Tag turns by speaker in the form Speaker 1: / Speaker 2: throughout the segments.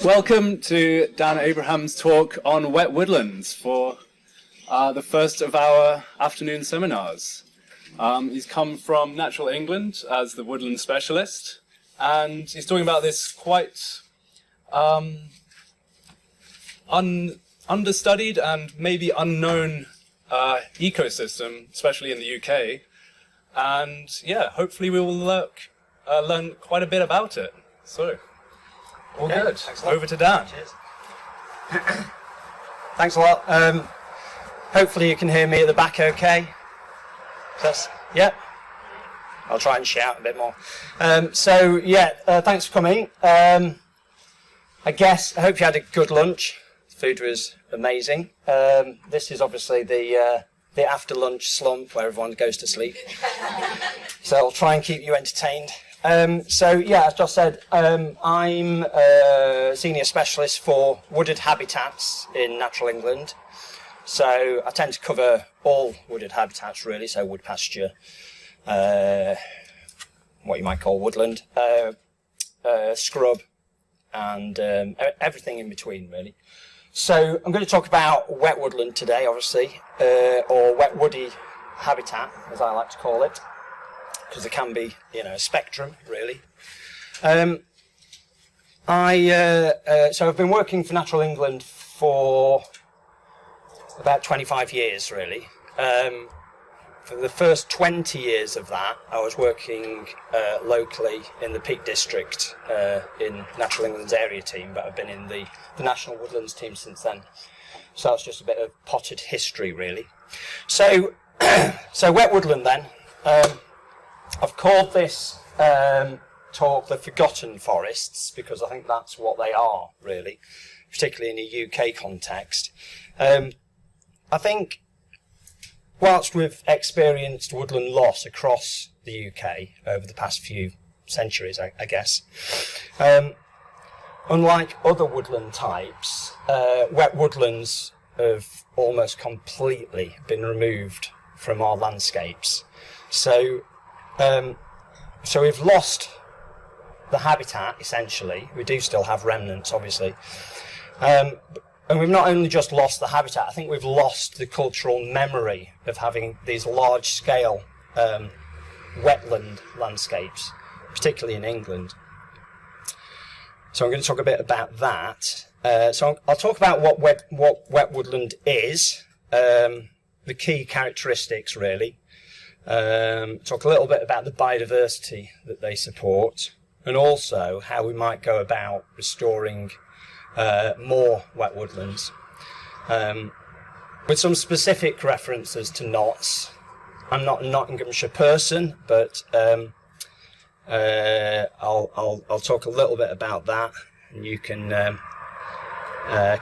Speaker 1: Welcome to Dan Abraham's talk on wet woodlands for the first of our afternoon seminars. He's come from Natural England as the woodland specialist, and he's talking about this quite understudied and maybe unknown ecosystem, especially in the UK. And yeah, hopefully we will learn quite a bit about it. So. All okay, good. Over to Dan.
Speaker 2: Cheers. Thanks a lot. Hopefully you can hear me at the back okay. Yep. I'll try and shout a bit more. Thanks for coming. I hope you had a good lunch. The food was amazing. This is obviously the after lunch slump where everyone goes to sleep. So I'll try and keep you entertained. As Josh said, I'm a senior specialist for wooded habitats in Natural England. So I tend to cover all wooded habitats really, so wood pasture, what you might call woodland, scrub, and everything in between really. So I'm going to talk about wet woodland today, obviously, or wet woody habitat, as I like to call it. Because there can be, a spectrum, really. So I've been working for Natural England for about 25 years, really. For the first 20 years of that, I was working locally in the Peak District in Natural England's area team, but I've been in the National Woodlands team since then. So that's just a bit of potted history, really. So wet woodland then. I've called this talk the Forgotten Forests because I think that's what they are, really, particularly in a UK context. I think whilst we've experienced woodland loss across the UK over the past few centuries, I guess, unlike other woodland types, wet woodlands have almost completely been removed from our landscapes. So we've lost the habitat, essentially. We do still have remnants, obviously. And we've not only just lost the habitat, I think we've lost the cultural memory of having these large-scale wetland landscapes, particularly in England. So I'm going to talk a bit about that. So I'll talk about what wet woodland is, the key characteristics, really. Talk a little bit about the biodiversity that they support, and also how we might go about restoring more wet woodlands, with some specific references to knots. I'm not a Nottinghamshire person, but I'll talk a little bit about that, and you can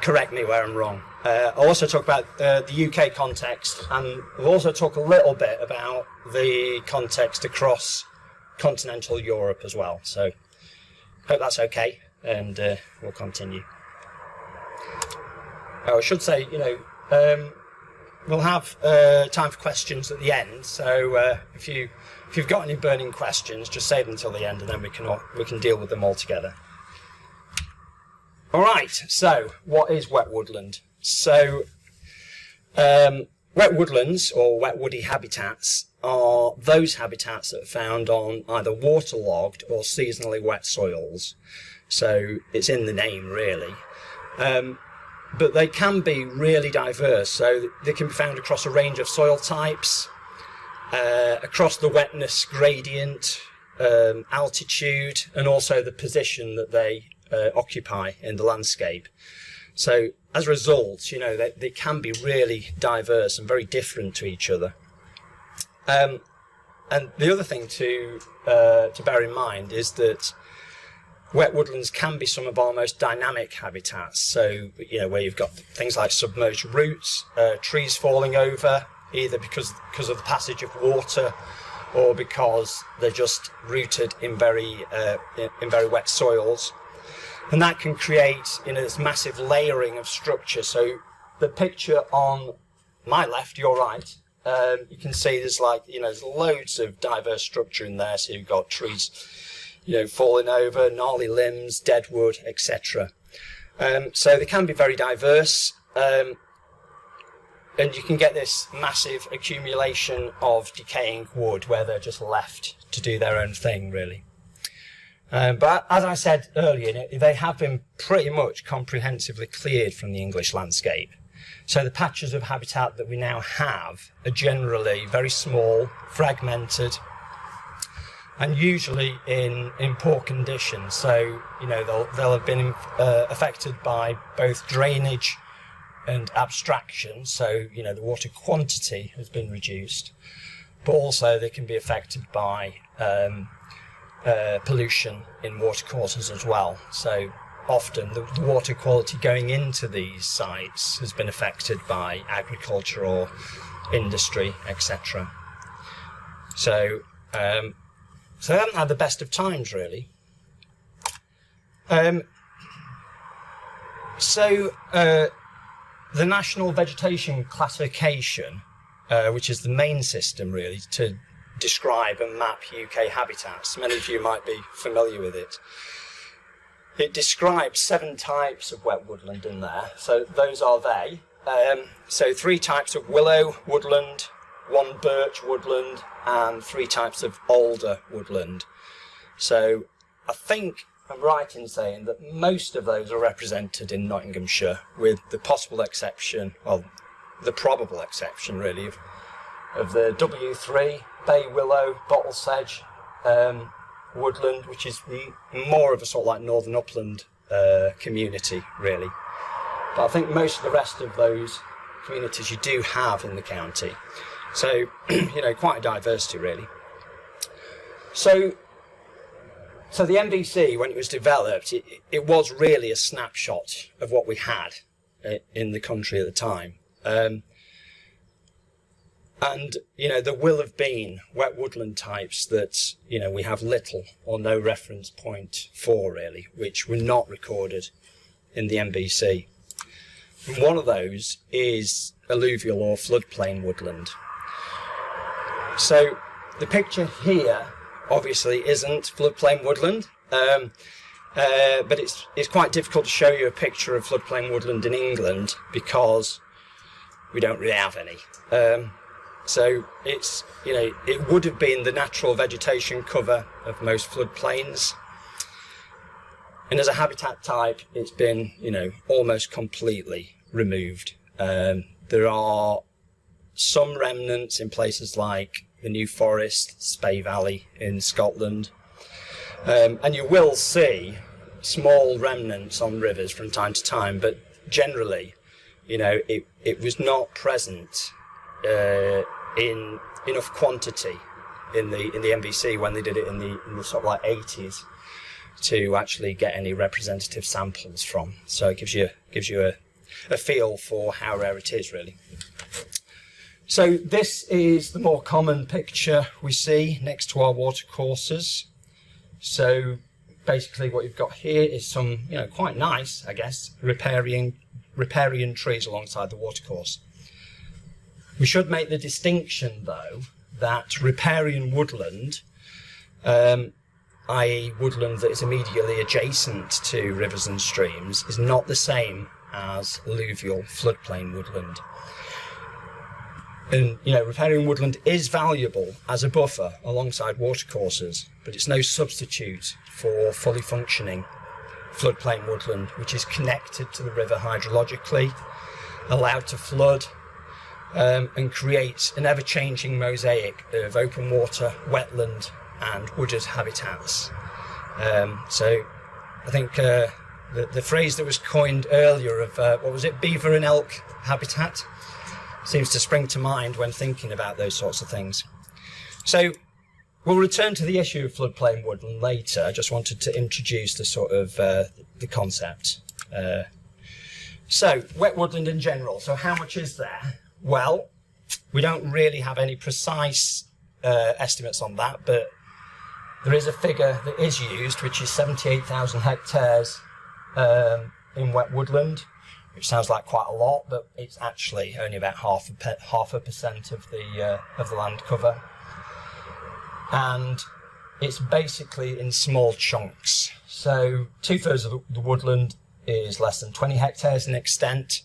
Speaker 2: correct me where I'm wrong. I'll also talk about the UK context, and I'll also talk a little bit about the context across continental Europe as well. So, hope that's okay, and we'll continue. I should say, we'll have time for questions at the end. So, if you've got any burning questions, just save them until the end, and then we can deal with them all together. All right. So, what is wet woodland? So, wet woodlands, or wet woody habitats, are those habitats that are found on either waterlogged or seasonally wet soils. So, it's in the name, really. But they can be really diverse. So, they can be found across a range of soil types, across the wetness gradient, altitude, and also the position that they occupy in the landscape. So as a result, they can be really diverse and very different to each other. And the other thing to bear in mind is that wet woodlands can be some of our most dynamic habitats. So, where you've got things like submerged roots, trees falling over, either because of the passage of water or because they're just rooted in very wet soils. And that can create, this massive layering of structure. So the picture on my left, your right, you can see there's there's loads of diverse structure in there. So you've got trees, falling over, gnarly limbs, dead wood, etc. So they can be very diverse, and you can get this massive accumulation of decaying wood where they're just left to do their own thing, really. But as I said earlier, they have been pretty much comprehensively cleared from the English landscape. So the patches of habitat that we now have are generally very small, fragmented, and usually in poor condition. So, they'll have been affected by both drainage and abstraction. So, the water quantity has been reduced, but also they can be affected by pollution in watercourses as well. So often the water quality going into these sites has been affected by agriculture or industry, etc. So they haven't had the best of times, really. The National Vegetation Classification, which is the main system really to describe and map UK habitats, many of you might be familiar with it. It describes 7 types of wet woodland in there, so those are they. So 3 types of willow woodland, 1 birch woodland, and 3 types of alder woodland. So I think I'm right in saying that most of those are represented in Nottinghamshire, with the possible exception, well, the probable exception really, of the W3, bay willow, bottle sedge, woodland, which is more of a sort of like northern upland community really. But I think most of the rest of those communities you do have in the county. So, quite a diversity really. So the MVC, when it was developed, it was really a snapshot of what we had in the country at the time. And, there will have been wet woodland types that, we have little or no reference point for, really, which were not recorded in the MVC. And one of those is alluvial or floodplain woodland. So the picture here obviously isn't floodplain woodland, but it's quite difficult to show you a picture of floodplain woodland in England because we don't really have any. So it's, it would have been the natural vegetation cover of most floodplains. And as a habitat type, it's been, almost completely removed. There are some remnants in places like the New Forest, Spey Valley in Scotland. And you will see small remnants on rivers from time to time, but generally, it was not present in enough quantity in the MVC when they did it in the sort of like 80s to actually get any representative samples from. So it gives you a feel for how rare it is really. So this is the more common picture we see next to our watercourses. So basically what you've got here is some, quite nice, I guess, riparian trees alongside the watercourse. We should make the distinction, though, that riparian woodland, i.e. woodland that is immediately adjacent to rivers and streams, is not the same as alluvial floodplain woodland. And, riparian woodland is valuable as a buffer alongside watercourses, but it's no substitute for fully functioning floodplain woodland, which is connected to the river hydrologically, allowed to flood, and create an ever-changing mosaic of open water, wetland and wooded habitats. So I think the phrase that was coined earlier of, beaver and elk habitat, seems to spring to mind when thinking about those sorts of things. So we'll return to the issue of floodplain woodland later. I just wanted to introduce the sort of the concept. So wet woodland in general. So how much is there? Well, we don't really have any precise estimates on that, but there is a figure that is used, which is 78,000 hectares in wet woodland, which sounds like quite a lot, but it's actually only about half a percent of the land cover, and it's basically in small chunks. So 2/3 of the woodland is less than 20 hectares in extent,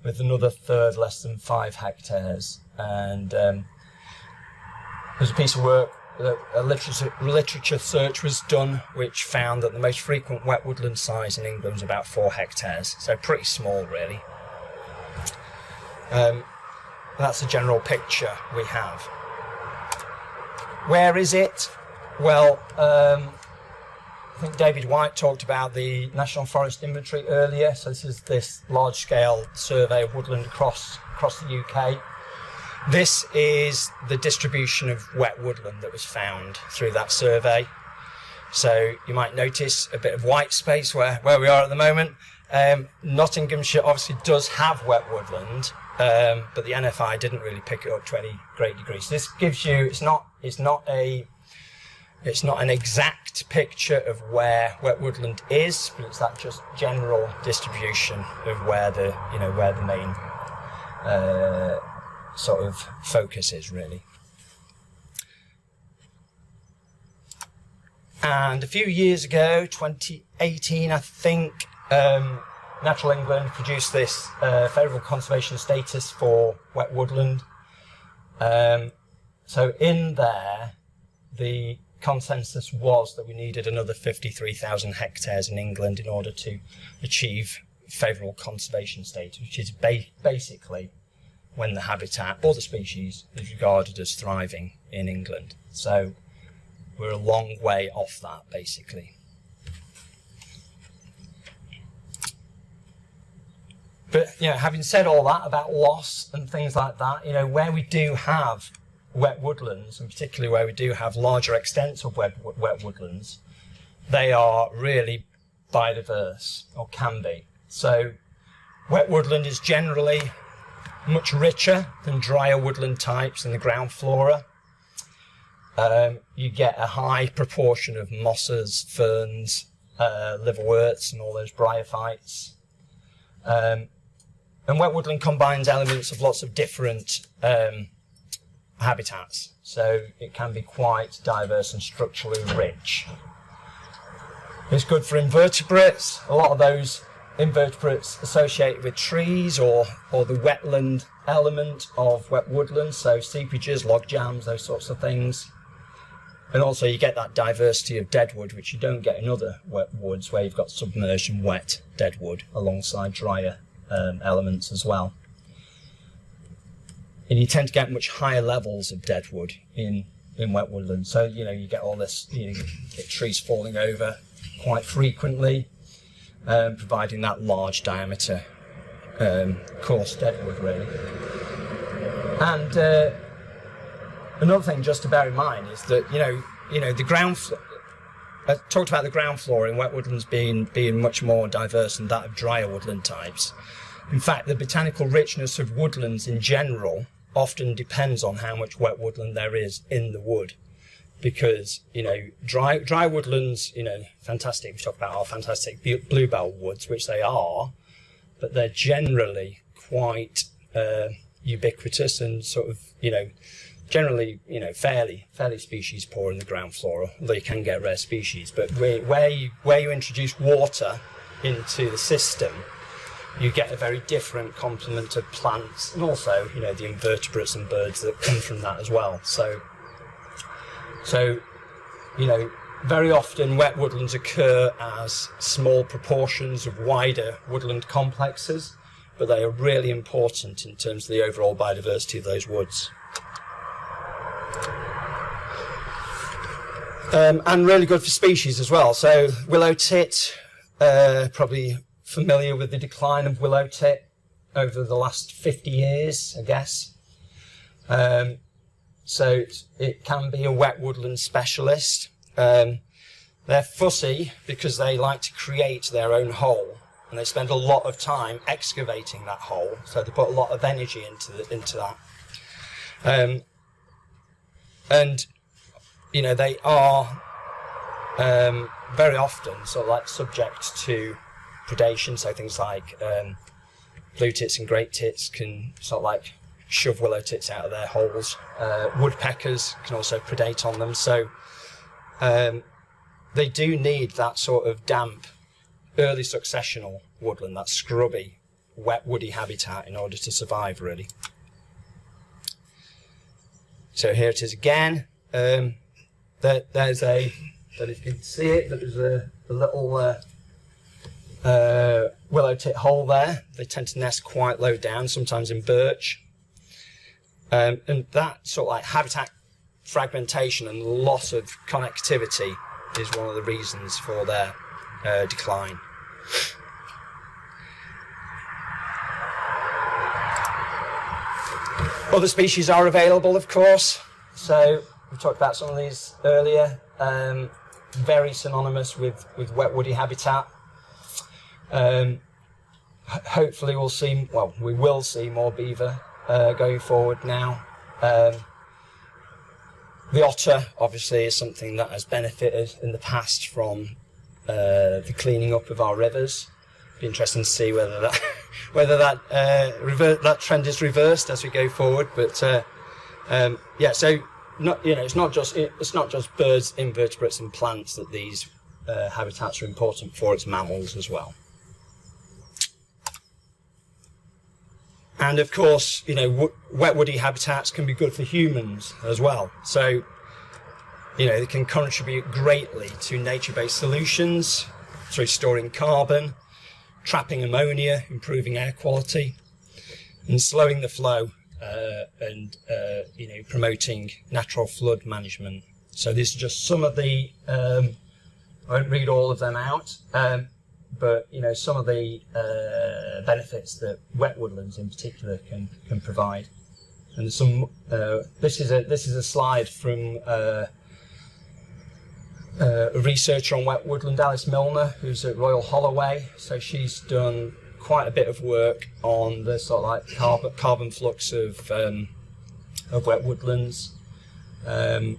Speaker 2: with another third less than 5 hectares. And there's a piece of work, a literature search was done, which found that the most frequent wet woodland size in England is about 4 hectares, so pretty small really. That's the general picture we have. Where is it? Well, I think David White talked about the National Forest Inventory earlier, so this is this large-scale survey of woodland across the UK. This is the distribution of wet woodland that was found through that survey. So you might notice a bit of white space where we are at the moment. Nottinghamshire obviously does have wet woodland, but the NFI didn't really pick it up to any great degree. So this gives you, it's not an exact picture of where wet woodland is, but it's that just general distribution of where the main sort of focus is really. And a few years ago, 2018 I think, Natural England produced this favourable conservation status for wet woodland. So in there, the consensus was that we needed another 53,000 hectares in England in order to achieve favourable conservation status, which is basically when the habitat or the species is regarded as thriving in England. So we're a long way off that, basically. But, having said all that about loss and things like that, where we do have wet woodlands, and particularly where we do have larger extents of wet woodlands, they are really biodiverse, or can be. So wet woodland is generally much richer than drier woodland types in the ground flora. You get a high proportion of mosses, ferns, liverworts and all those bryophytes. And wet woodland combines elements of lots of different habitats, so it can be quite diverse and structurally rich. It's good for invertebrates. A lot of those invertebrates associated with trees or the wetland element of wet woodland, so seepages, log jams, those sorts of things. And also you get that diversity of deadwood, which you don't get in other wet woods, where you've got submerged and wet deadwood alongside drier elements as well. And you tend to get much higher levels of deadwood in wet woodland. So, you get all this, you get trees falling over quite frequently, providing that large diameter, coarse deadwood, really. And another thing just to bear in mind is that, the ground floor, I talked about the ground floor in wet woodlands being much more diverse than that of drier woodland types. In fact, the botanical richness of woodlands in general often depends on how much wet woodland there is in the wood, because dry woodlands, fantastic. We talk about our fantastic bluebell woods, which they are, but they're generally quite ubiquitous and sort of generally fairly species poor in the ground flora, although you can get rare species. But where you introduce water into the system, you get a very different complement of plants, and also, the invertebrates and birds that come from that as well. So, very often wet woodlands occur as small proportions of wider woodland complexes, but they are really important in terms of the overall biodiversity of those woods. And really good for species as well. So willow tit, probably familiar with the decline of willow tit over the last 50 years, I guess. So it can be a wet woodland specialist. They're fussy because they like to create their own hole, and they spend a lot of time excavating that hole. So they put a lot of energy into that. And they are very often sort of like subject to predation, so things like blue tits and great tits can sort of like shove willow tits out of their holes. Woodpeckers can also predate on them, so they do need that sort of damp early successional woodland, that scrubby, wet, woody habitat in order to survive, really. So here it is again. There's a, that if you can see it, there's a little willow tit hole there. They tend to nest quite low down, sometimes in birch. And that sort of like habitat fragmentation and loss of connectivity is one of the reasons for their decline. Other species are available, of course. So we talked about some of these earlier. Very synonymous with wet woody habitat. Hopefully we'll see, well, we will see more beaver going forward now. The otter, obviously, is something that has benefited in the past from the cleaning up of our rivers. Be interesting to see whether that that trend is reversed as we go forward. But yeah, so it's not just birds, invertebrates, and plants that these habitats are important for. It's mammals as well. And of course, wet woody habitats can be good for humans as well. So, they can contribute greatly to nature-based solutions through storing carbon, trapping ammonia, improving air quality, and slowing the flow, and promoting natural flood management. So these are just some of the, I won't read all of them out, but some of the benefits that wet woodlands in particular can provide. And some this is a slide from a researcher on wet woodland, Alice Milner, who's at Royal Holloway. So she's done quite a bit of work on the sort of like carbon flux of wet woodlands, and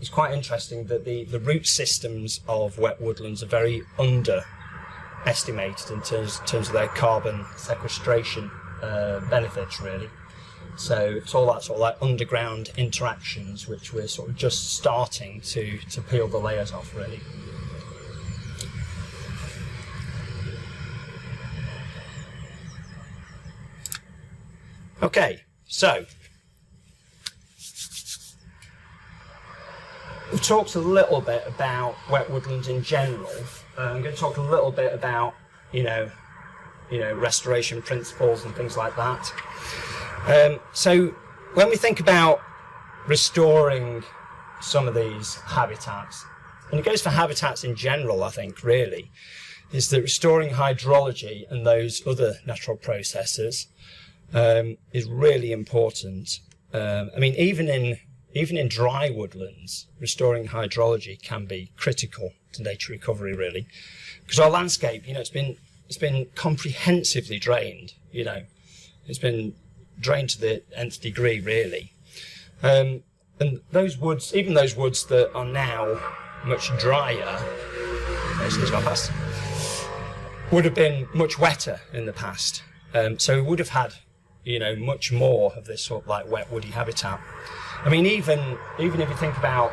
Speaker 2: it's quite interesting that the root systems of wet woodlands are very underestimated in terms of their carbon sequestration benefits, really. So it's all that sort of like underground interactions which we're sort of just starting to peel the layers off, really. Okay, so we've talked a little bit about wet woodlands in general. I'm going to talk a little bit about, restoration principles and things like that. So when we think about restoring some of these habitats, and it goes for habitats in general, I think, really, is that restoring hydrology and those other natural processes is really important. I mean, even in dry woodlands, restoring hydrology can be critical to nature recovery, really, because our landscape, it's been comprehensively drained. It's been drained to the nth degree, really, and those woods, even those woods that are now much drier, would have been much wetter in the past. So we would have had, much more of this sort of like wet woody habitat. I mean, even if you think about,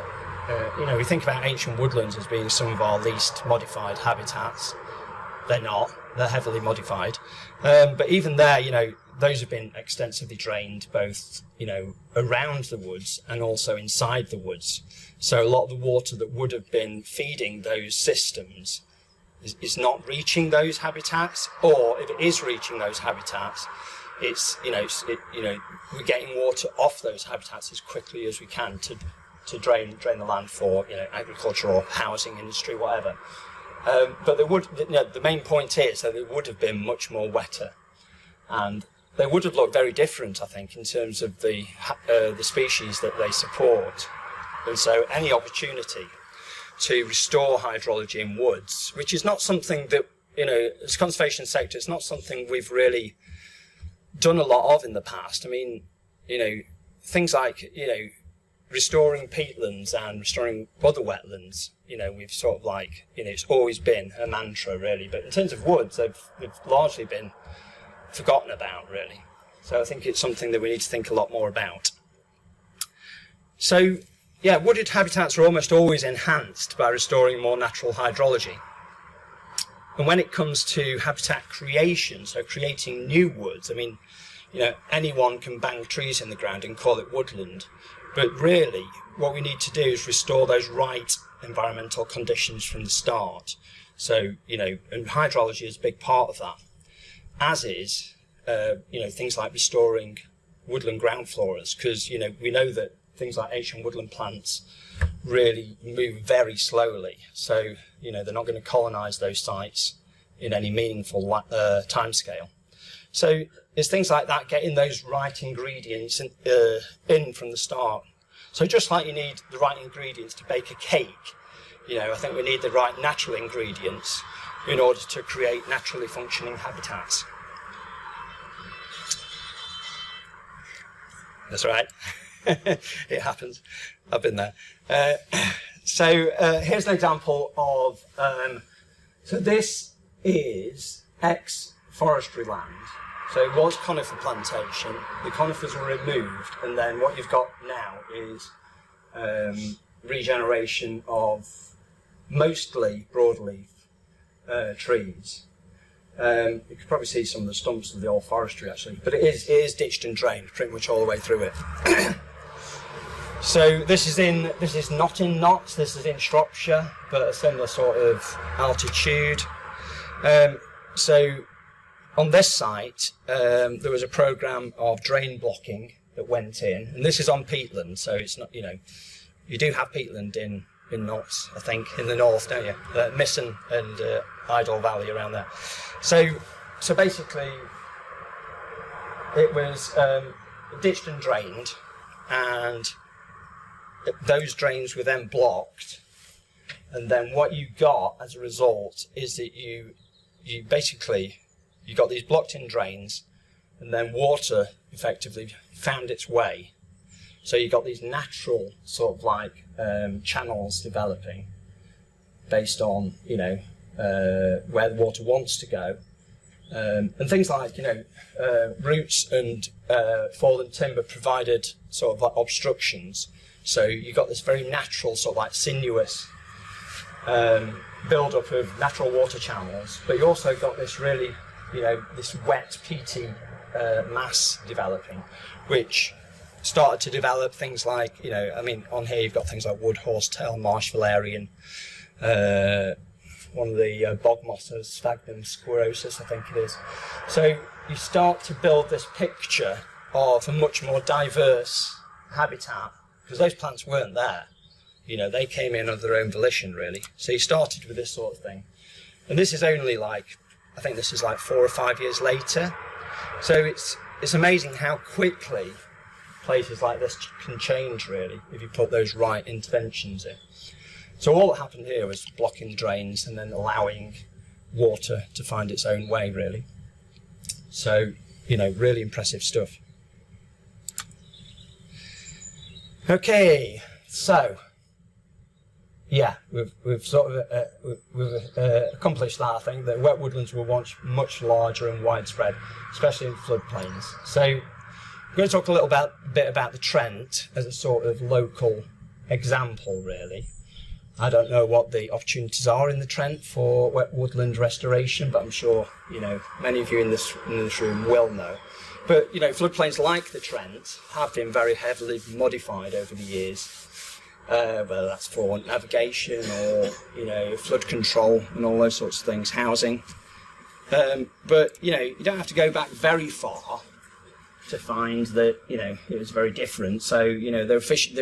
Speaker 2: we think about ancient woodlands as being some of our least modified habitats. They're not. They're heavily modified. But even there, those have been extensively drained, both, around the woods and also inside the woods. So a lot of the water that would have been feeding those systems is not reaching those habitats, or if it is reaching those habitats, it's, we're getting water off those habitats as quickly as we can to drain the land for, agriculture or housing industry, whatever. But they would, the main point is that they would have been much more wetter, and they would have looked very different, I think, in terms of the species that they support. And so any opportunity to restore hydrology in woods, which is not something that, as conservation sector, it's not something we've really done a lot of in the past. I mean, things like, restoring peatlands and restoring other wetlands, we've sort of like, it's always been a mantra, really. But in terms of woods, they've largely been forgotten about, really. So I think it's something that we need to think a lot more about. So, yeah, wooded habitats are almost always enhanced by restoring more natural hydrology. And when it comes to habitat creation, so creating new woods, I mean, anyone can bang trees in the ground and call it woodland. But really, what we need to do is restore those right environmental conditions from the start. So, and hydrology is a big part of that, as is, things like restoring woodland ground floras, because, we know that things like ancient woodland plants really move very slowly. So, they're not going to colonise those sites in any meaningful timescale. So it's things like that, getting those right ingredients in from the start. So just like you need the right ingredients to bake a cake, I think we need the right natural ingredients in order to create naturally functioning habitats. That's right. It happens. I've been there. So here's an example of, so this is ex-forestry land. So it was conifer plantation. The conifers were removed, and then what you've got now is regeneration of mostly broadleaf trees. You can probably see some of the stumps of the old forestry actually, but it is ditched and drained pretty much all the way through it. So this is not in Notts, this is in Shropshire, but a similar sort of altitude. So on this site, there was a programme of drain blocking that went in, and this is on peatland, so it's not, you do have peatland in Notts, I think, in the north, don't you? Misson and Idle Valley around there. So basically, it was ditched and drained, and those drains were then blocked, and then what you got as a result is that you got these blocked in drains, and then water effectively found its way. So you got these natural sort of like channels developing based on where the water wants to go, and things like roots and fallen timber provided sort of like obstructions. So you got this very natural sort of like sinuous build-up of natural water channels, but you also got this really this wet peaty mass developing, which started to develop things like, on here you've got things like wood horsetail, marsh valerian, one of the bog mosses, Sphagnum sclerosus, I think it is. So you start to build this picture of a much more diverse habitat, because those plants weren't there. They came in of their own volition, really. So you started with this sort of thing. And this is only I think this is 4 or 5 years later. So it's amazing how quickly places like this can change, really, if you put those right interventions in. So all that happened here was blocking drains and then allowing water to find its own way, really. So, really impressive stuff. Okay, so yeah, we've sort of accomplished that. I think that wet woodlands were once much larger and widespread, especially in floodplains. So I'm going to talk a little bit about the Trent as a sort of local example, really. I don't know what the opportunities are in the Trent for wet woodland restoration, but I'm sure many of you in this room will know. But floodplains like the Trent have been very heavily modified over the years, whether that's for navigation or flood control and all those sorts of things, housing. But you don't have to go back very far to find that it was very different. So they were fishing.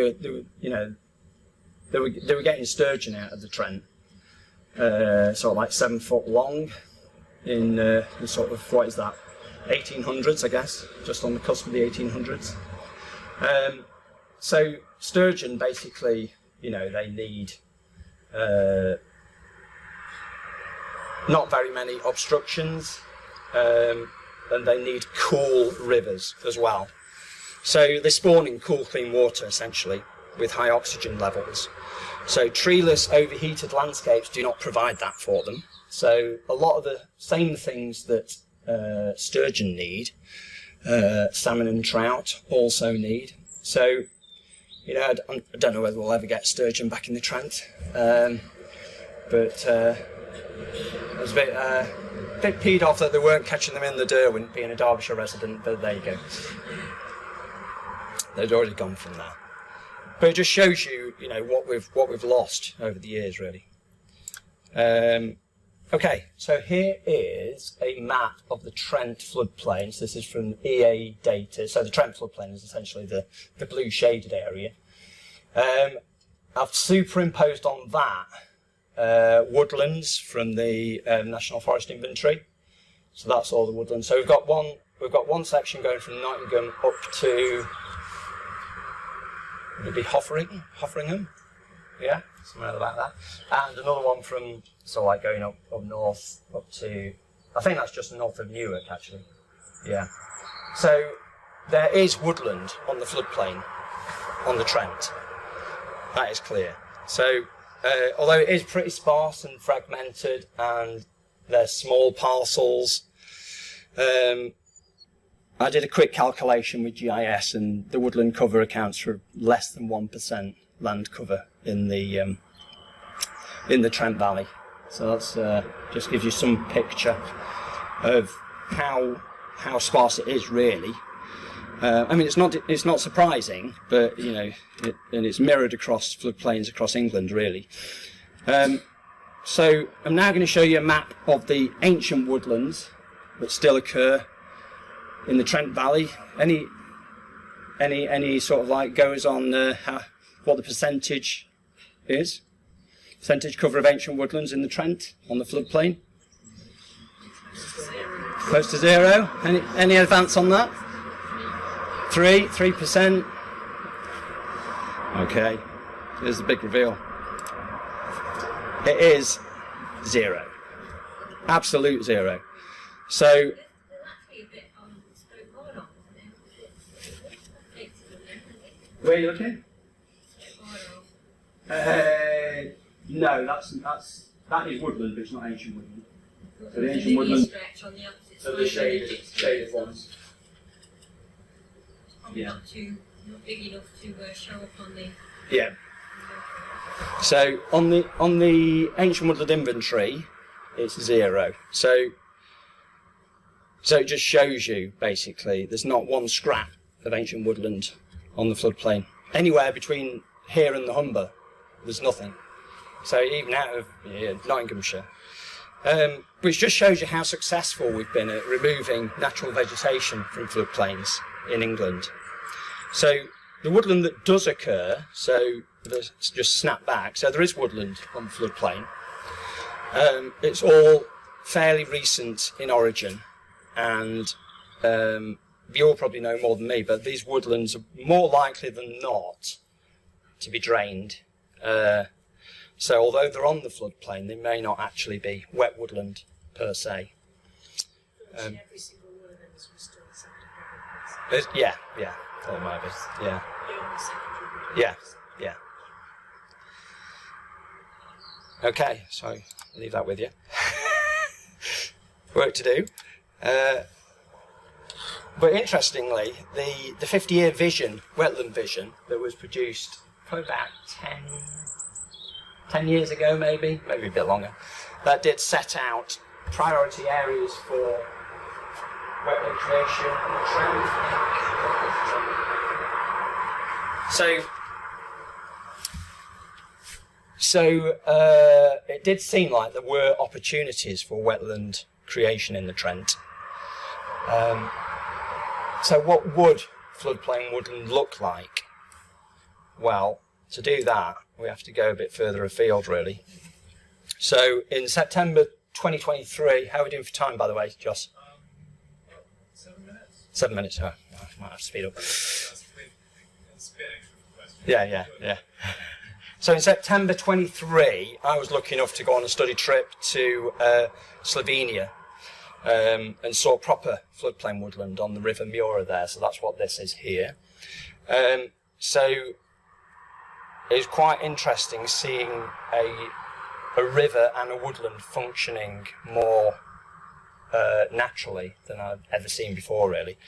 Speaker 2: They were getting sturgeon out of the Trent, sort of like 7 foot long, in the sort of, what is that, 1800s, I guess, just on the cusp of the 1800s. So sturgeon, basically, they need not very many obstructions, and they need cool rivers as well. So they spawn in cool, clean water, essentially, with high oxygen levels. So treeless, overheated landscapes do not provide that for them. So a lot of the same things that sturgeon need, salmon and trout also need. So, I don't know whether we'll ever get sturgeon back in the Trent, but I was a bit peed off that they weren't catching them in the Derwent, being a Derbyshire resident, but there you go. They'd already gone from there. But it just shows you, you know, what we've lost over the years, really. Okay, so here is a map of the Trent floodplains. This is from EA data. So the Trent floodplain is essentially the blue shaded area. I've superimposed on that woodlands from the National Forest Inventory. So that's all the woodlands. So we've got one section going from Nottingham up to maybe Hofferingham, yeah, somewhere about that, and another one from like going up north up to, I think that's just north of Newark actually, yeah. So there is woodland on the floodplain on the Trent. That is clear. So although it is pretty sparse and fragmented and there's small parcels, I did a quick calculation with GIS and the woodland cover accounts for less than 1% land cover in the Trent Valley. So that's just gives you some picture of how sparse it is really. I mean, it's not surprising, but you know, and it's mirrored across floodplains across England, really. So I'm now going to show you a map of the ancient woodlands that still occur in the Trent Valley. Any sort of like goes on what the percentage is? Percentage cover of ancient woodlands in the Trent on the floodplain? Close to 0. Any advance on that? 3%. Okay, here's the big reveal. It is 0. Absolute 0. So where are you looking? No, that is woodland, but it's not ancient woodland. So the ancient woodland are the shaded ones.
Speaker 3: Yeah. Not big enough to show up on the.
Speaker 2: Yeah. So on the ancient woodland inventory, it's 0. So it just shows you basically there's not one scrap of ancient woodland on the floodplain. Anywhere between here and the Humber, there's nothing. So even out of Nottinghamshire. Which just shows you how successful we've been at removing natural vegetation from floodplains in England. So the woodland that does occur, so let's just snap back, so there is woodland on the floodplain. It's all fairly recent in origin, and you all probably know more than me, but these woodlands are more likely than not to be drained. So although they're on the floodplain, they may not actually be wet woodland per se.
Speaker 3: Every single one of them is restored secondary.
Speaker 2: Yeah, thought it might be. Yeah. Yeah. Okay, so I'll leave that with you. Work to do. But interestingly, the 50-year vision, wetland vision, that was produced probably about 10 years ago, maybe a bit longer, that did set out priority areas for wetland creation and the Trent. So it did seem like there were opportunities for wetland creation in the Trent. So what would floodplain woodland look like? Well, to do that, we have to go a bit further afield, really. So in September 2023, how are we doing for time, by the way, Joss?
Speaker 4: 7 minutes.
Speaker 2: 7 minutes, oh, I might have to speed up. Yeah. So in September 23, I was lucky enough to go on a study trip to Slovenia and saw proper floodplain woodland on the River Mura there, so that's what this is here. So it was quite interesting seeing a river and a woodland functioning more naturally than I'd ever seen before, really.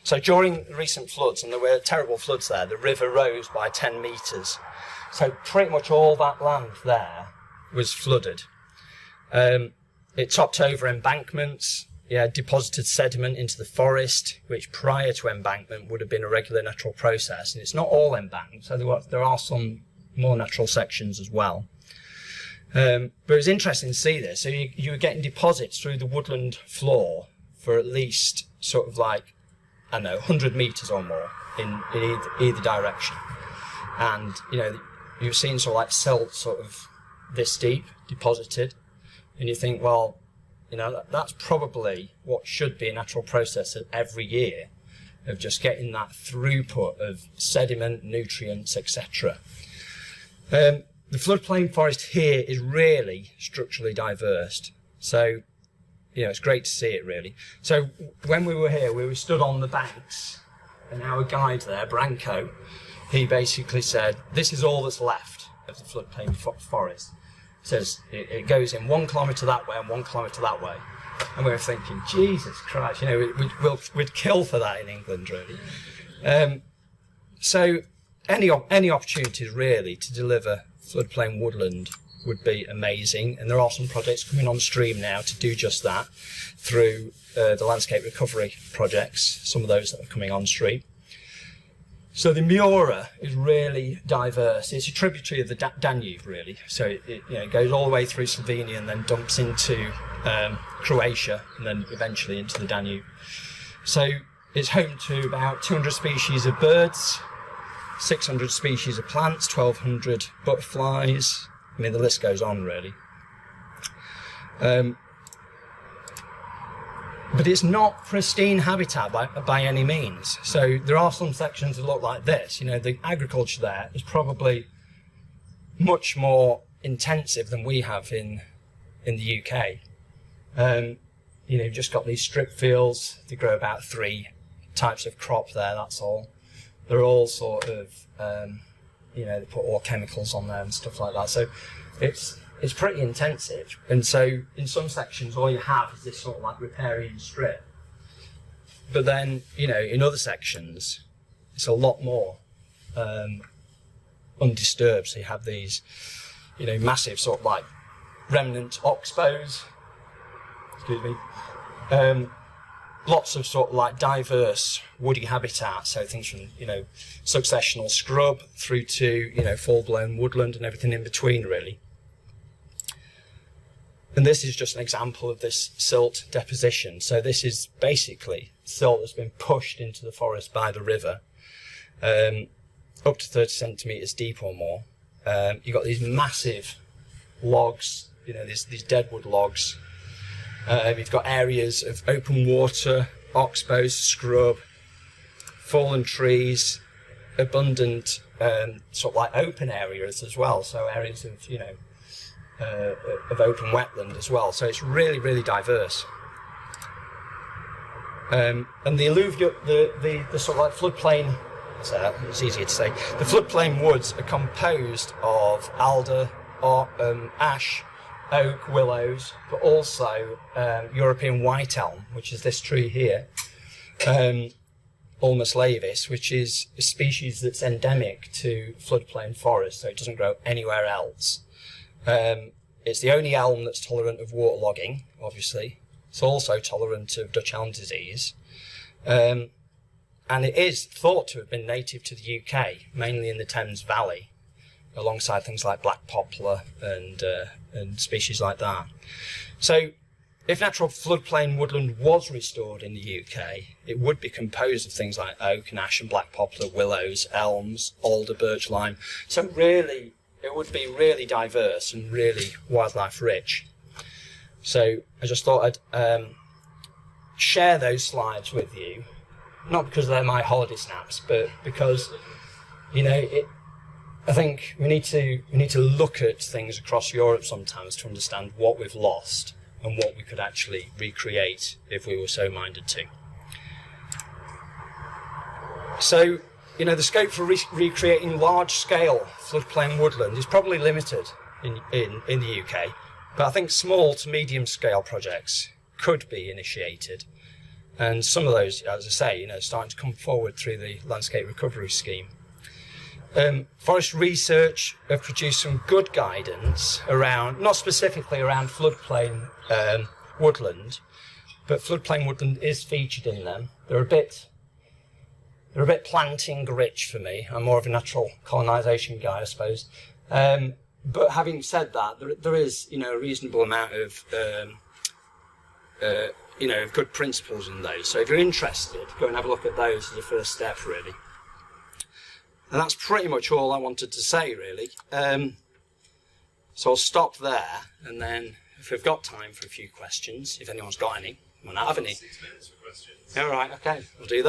Speaker 2: So during the recent floods, and there were terrible floods there, the river rose by 10 metres. So pretty much all that land there was flooded. It topped over embankments, deposited sediment into the forest, which prior to embankment would have been a regular natural process. And it's not all embankment, so there are some more natural sections as well. But it was interesting to see this. So you were getting deposits through the woodland floor for at least sort of like, I don't know, 100 metres or more in either direction. And, you've seen sort of like silt sort of this deep deposited. And you think, well, that's probably what should be a natural process every year of just getting that throughput of sediment, nutrients, etc. The floodplain forest here is really structurally diverse. So, it's great to see it really. So when we were here, we were stood on the banks, and our guide there, Branko, he basically said, this is all that's left of the floodplain forest. Says it goes in 1 kilometre that way and 1 kilometre that way, and we were thinking, Jesus Christ, we'd kill for that in England, really. So any opportunities really to deliver floodplain woodland would be amazing, and there are some projects coming on stream now to do just that through the landscape recovery projects. Some of those that are coming on stream. So the Miura is really diverse. It's a tributary of the Danube, really. So it goes all the way through Slovenia and then dumps into Croatia and then eventually into the Danube. So it's home to about 200 species of birds, 600 species of plants, 1,200 butterflies. I mean, the list goes on, really. But it's not pristine habitat by any means. So there are some sections that look like this. The agriculture there is probably much more intensive than we have in the UK. You've just got these strip fields. They grow about 3 types of crop there, that's all. They're all sort of, they put all chemicals on there and stuff like that. So it's pretty intensive, and so in some sections all you have is this sort of like riparian strip, but then in other sections it's a lot more undisturbed. So you have these massive sort of like remnant oxbows, excuse me, lots of sort of like diverse woody habitat, so things from successional scrub through to full-blown woodland and everything in between, really. And this is just an example of this silt deposition. So this is basically silt that's been pushed into the forest by the river, up to 30 centimetres deep or more. You've got these massive logs, these deadwood logs. You've got areas of open water, oxbows, scrub, fallen trees, abundant sort of like open areas as well. So areas of, of open wetland as well. So it's really, really diverse. And the alluvial, the sort of like floodplain, so it's easier to say, the floodplain woods are composed of alder, ash, oak, willows, but also European white elm, which is this tree here, Ulmus laevis, which is a species that's endemic to floodplain forest, so it doesn't grow anywhere else. It's the only elm that's tolerant of waterlogging, obviously. It's also tolerant of Dutch elm disease. And it is thought to have been native to the UK, mainly in the Thames Valley, alongside things like black poplar and species like that. So if natural floodplain woodland was restored in the UK, it would be composed of things like oak and ash and black poplar, willows, elms, alder, birch, lime. So really, it would be really diverse and really wildlife rich. So I just thought I'd share those slides with you, not because they're my holiday snaps, but because, I think we need to look at things across Europe sometimes to understand what we've lost and what we could actually recreate if we were so minded to. So, the scope for recreating large-scale floodplain woodland is probably limited in the UK, but I think small to medium-scale projects could be initiated, and some of those, as I say, starting to come forward through the landscape recovery scheme. Forest Research have produced some good guidance around, not specifically around floodplain woodland, but floodplain woodland is featured in them. They're a bit planting rich for me. I'm more of a natural colonisation guy, I suppose. But having said that, there is, a reasonable amount of, good principles in those. So if you're interested, go and have a look at those as a first step, really. And that's pretty much all I wanted to say, really. So I'll stop there, and then if we've got time for a few questions, if anyone's got any, we might not have any.
Speaker 4: 6 minutes for questions.
Speaker 2: All right, okay, we'll do that.